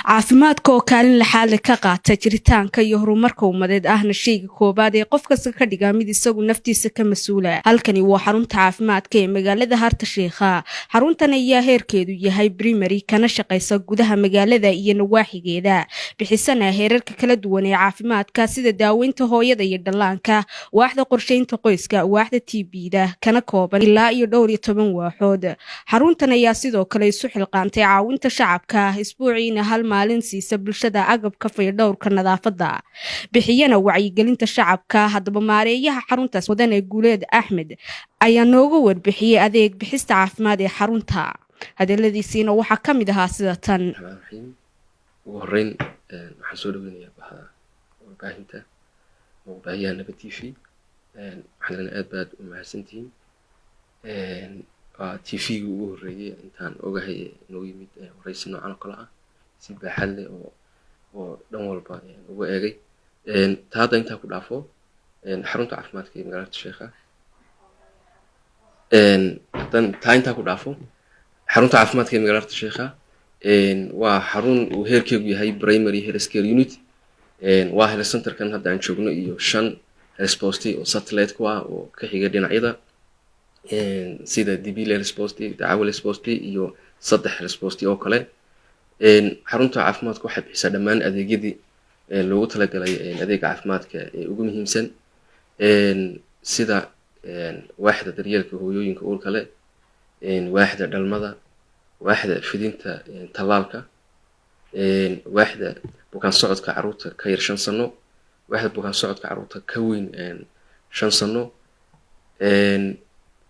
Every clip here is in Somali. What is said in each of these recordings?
caafimaadka oo kaalin laxaad leh ka qaata jiritaanka iyo horumarka ummadeed ahna shayga koobaad ee qof kasta ka dhigaa mid isagu naftiisa ka mas-uula. Halkani waa xarunta caafimaadka ee magaalada Harta Sheekha. Xaruntan ayaa heerkeedu yahay primary kana shaqeysa gudaha magaalada iyo nawaaxigeeda, bixisana heerarka kala duwan ee caafimaadka sida daaweynta hooyada iyo dhallaanka, waaxda qorsheynta qoyska, waaxda TB-da kana kooban ilaa iyo 12 waaxood. Xaruntan ayaa sidoo kale isu xilqaantay caawinta shacabka isbuuciina hal maalin siisa bulshada agabka fayadhowrka nadaafadda, bixiyana wacyigelinta shacabka. Haddaba maareeyaha xaruntaas Mudane Guuleed Axmed ayaa nooga warbixiyay adeeg bixista caafimaad ee xarunta. hadaladiisina waxaa ka mid ahaa sida tan. ugu horeyn waxaan soo dhaweynayaa warbaahinta warbaahiyaha Nabad TV. waxaan aad u mahadsantihiin. TV-ga ugu horeeyay intaan ogahay inuu yimid waraysi noocan oo kale ah si baaxad leh oo dhan walba ugu eegay. taada intaa ku dhaafo xarunta caafimaadka ee magaalada Sheekha. intaa ku dhaafo xarunta caafimaadka ee magaalada Sheekha waa xarun uu heerkeedu yahay primary health care unit. waa health center kan hadda aan joogno iyo 5 health post oo satellite ku ah oo ka xiga dhinacyada sida DB health post, Daawo health post iyo 3 health post oo kale. xarunta caafimaadka waxay bixisaa dhammaan adeegyadii loogu talagalay adeeg caafimaadka ee ugu muhiimsan sida waaxda daryeelka hooyooyinka uurka leh, waaxda dhalmada, waaxda fidinta talaalka, waaxda bukaan socodka carruurta ka yar 5 sano, waaxda bukaan socodka carruurta ka weyn 5 sano.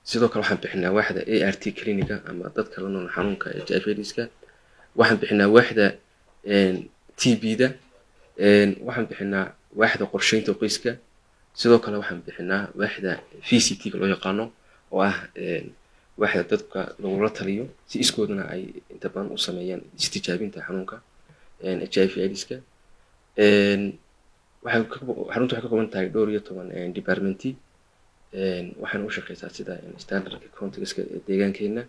sidoo kale waxaan bixinaa waaxda ART clinic ama dadka la nool xanuunka HIV/AIDS-ka. waxaan bixinaa waaxda TB-da. waxaan bixinaa waaxda qorsheynta qoyska. sidoo kale waxaan bixinaa waaxda VCT loo yaqaano oo ah waaxda dadka lagula taliyo si iskoodana ay inta badan u sameeyaan istijaabinta xanuunka HIV/AIDS-ka. xaruntu waxay ka kooban tahay 12 departmenti. waxaan u shaqeysaa sida standardka contextka deegaankeena.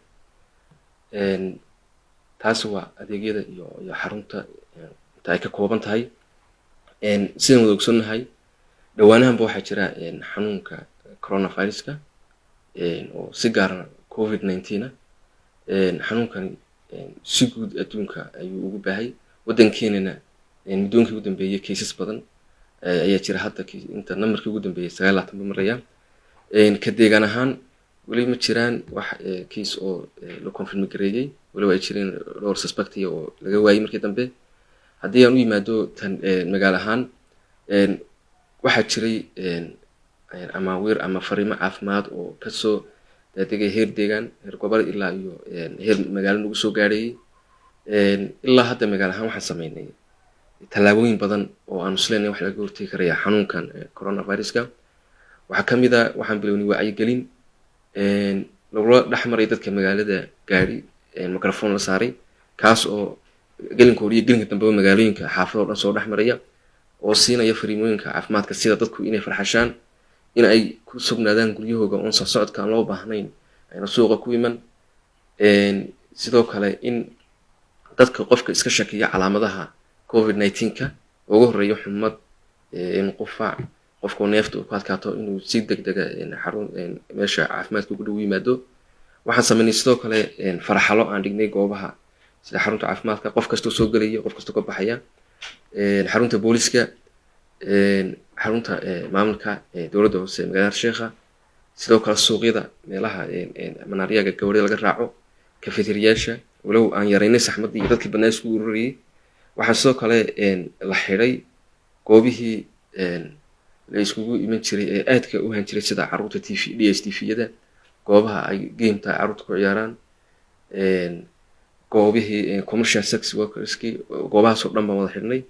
taas waa adeegyada iyo xarunta inta ay ka kooban tahay. sidaan wada ogsoonnahay dhawaanahanba waxaa jira xanuunka coronavirus-ka oo si gaar ah COVID-19 xanuunkan si guud adduunka ayuu ugu baahay. waddankeenana muddooyinkii ugu dambeeyay cases badan ayaa jira. hadda inta numberkii ugu dambeeyay 29 maraya. ka deegaan ahaan weli ma jiraan wax case oo la confirm gareeyay, weli ay jireen dhowr suspect oo laga waayay markii dambe. haddii aan u yimaado tan magaalo ahaan waxaa jiray ama fariimo caafimaad oo ka soo degay heer deegaan, heer gobol ilaa iyo heer magaalo lagu soo gaarayay. ilaa hadda magaalo ahaan waxaan sameynay tallaabooyin badan oo aan isleenahay wax laga hortagi karayo xanuunkan coronavirus-ka. waxaa ka mid ah waxaan bilownay wacyigelin lagula dhexmaray dadka magaalada gaari microphone la saaray kaas oo gelinka hore iyo gelinka dambe magaalooyinka xaafado dhan soo dhexmaraya oo siinaya fariimooyinka caafimaadka sida dadku inay farxashaan, in ay ku sugnaadaan guryahooda oon socodka aan loo baahnayn ayna suuqa ku iman. sidoo kale in dadka qofka iska shakiya calaamadaha COVID-19-ka ugu horeeyo xumad, qufac, qofka neefta ku adkaato inuu si degdeg ah xarun meesha caafimaadka ugu dhow yimaado. waxaan sameynay sidoo kale faraxalo aan dhignay goobaha sida xarunta caafimaadka, qof kasta soo galaya, qof kasta ka baxaya, xarunta booliska, xarunta maamulka dowladda hoose magaalada Sheekha. sidoo kale suuqyada meelaha manaariyaga gawrida laga raaco, kafeteriyaasha walow aan yareynay saxmadii iyo dadkii badnaa isku ururiyay. waxaa sidoo kale la xiray goobihii la iskugu iman jiray ee aadka u han jiray sida carruurta DSTV-yada, goobaha ay gameta carruurta ku ciyaaraan, goobihii commercial sex workers-ki, goobahaasoo dhan baan wada xidhnay.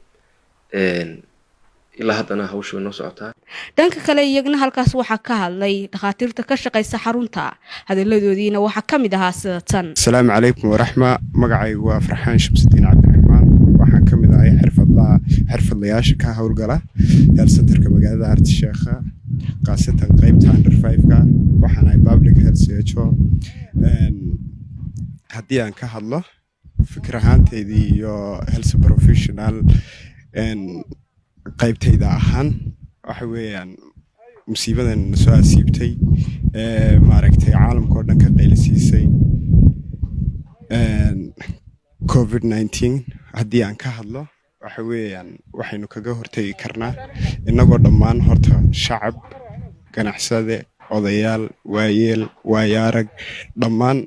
ilaa haddana hawshu way noo socotaa. dhanka kale iyagna halkaas waxaa ka hadlay dhakhaatiirta ka shaqeysa xarunta. hadaladoodiina waxaa ka mid ahaa sida tan. asalaamu calaykum waraxma. magacaygu waa Farxaan Shamsudiin Cabdiraxmaan. waxaan ka mid ahay xirfadlayaasha ka howlgala health centerka magaalada Harta Sheekha, qaasatan qaybta under 5-ka. waxaan ahay public health CHO. haddii aan ka hadlo fikir ahaanteedii iyo health professional qaybtayda ahaan waxa weeyaan musiibadan soo asiibtay maaragtay caalamka oo dhan ka qaylisiisay COVID-19 haddii aan ka hadlo waxa weeyaan waxaynu kaga hortagi karnaa innagoo dhammaan horta shacab ganacsade odayaal waayeel waayaarag dhammaan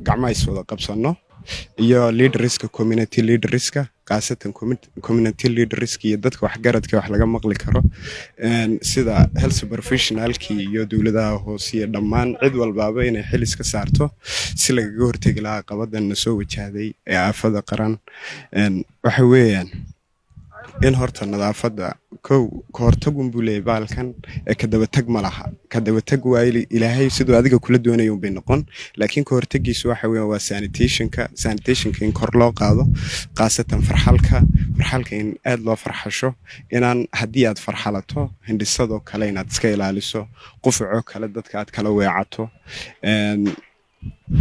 gacmaha is wada qabsanno iyo leaderska community leaderska qaasatan community leaderska iyo dadka waxgaradka wax laga maqli karo sida health professionalkii iyo dowladaha hoose iyo dhammaan cid walbaaba inay xil iska saarto si lagaga hortagi lahaa qabadan soo wajahday ee aafada qaran waxa weeyaan in horta nadaafada ka hortagun buu leeyahay baalkan ee ka daba tag ma laha ka daba tag waa ilaahay sidoo adiga kula doonayo bay noqon laakiin ka hortagiisu waxa weeyaan waa sanitationka in kor loo qaado qaasatan farxalka in aad loo farxasho inaan haddii aad farxalato hindhisadoo kale inaad iska ilaaliso qufuco kale dadka aad kala weecato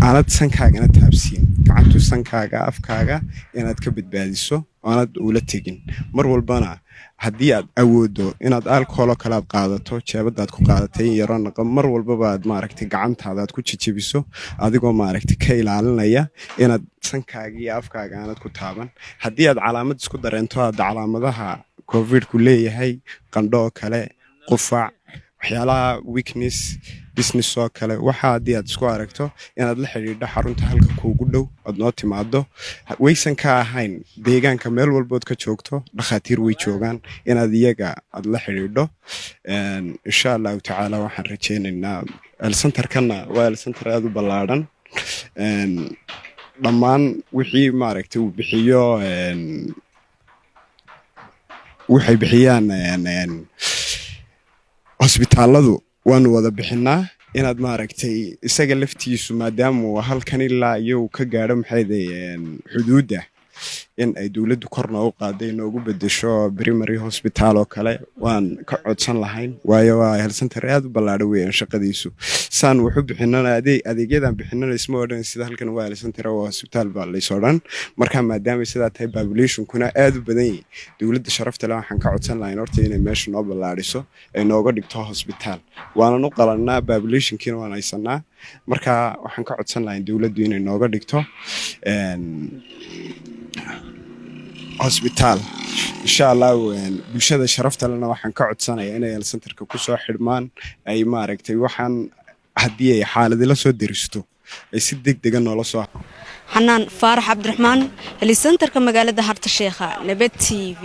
aanad sankaagana taabsiin gacantu sankaaga afkaaga inaad ka badbaadiso aanad ula tegin mar walbana haddii aad awoodo inaad alcohol kale aad qaadato jeebadaad ku qaadatay yaro naqo mar walbaba aad maaragtay gacantaada aad ku jijibiso adigoo maaragtay ka ilaalinaya inaad sankaaga iyo afkaaga aanad ku taaban haddii aad calaamad isku dareento aad calaamadaha covid-ku leeyahay qandho kale qufac waxyaalaha weakness business oo kale waxa haddii aad isku aragto inaad la xidhiidho xarunta halka kuugu dhow aad noo timaado waysan ka ahayn deegaanka meel walbood ka joogto dhakhaatiir way joogaan inaad iyaga aad la xidhiidho insha allahu tacaala waxaan rajaynaynaa elcenterkana waa elcenter aad u ballaadhan dhammaan wixii maaragtay uu bixiyo waxay bixiyaan hosbitaaladu waanu wada bixinaa inaad maaragtay isaga laftiisu maadaama uu halkan ilaa iyo ka gaadho maxayday xuduudda in ay dowladdu kor noogu qaaday noogu bedesho primary hospital oo kale waan ka codsan lahayn waayo waa health center aad u ballaadhan weeyaan shaqadiisu saan wuxuu bixinana adeegyadan bixinana isma odhan sida halkan waa health center oo hospital baa laysoo dhan marka maadaama sidaa tahay populationkuna aad u badan yahay dowladda sharafta leh waxaan ka codsan lahayn horta inay meesha noo ballaadhiso ay nooga dhigto hospital waanan u qalanaa populationkiina waan haysanaa marka waxaan ka codsan lahayn dowladdu inay nooga dhigto hospital insha Allah bulshada sharafta lana waxaan ka codsanayaa inay health centerka ku soo xidhmaan ay maaragtay waxaan haddii ay xaalad la soo diristo ay si degdeg ah noola soo xanaan faarax cabdiraxmaan health centerka magaalada Harta Sheekha Nabad TV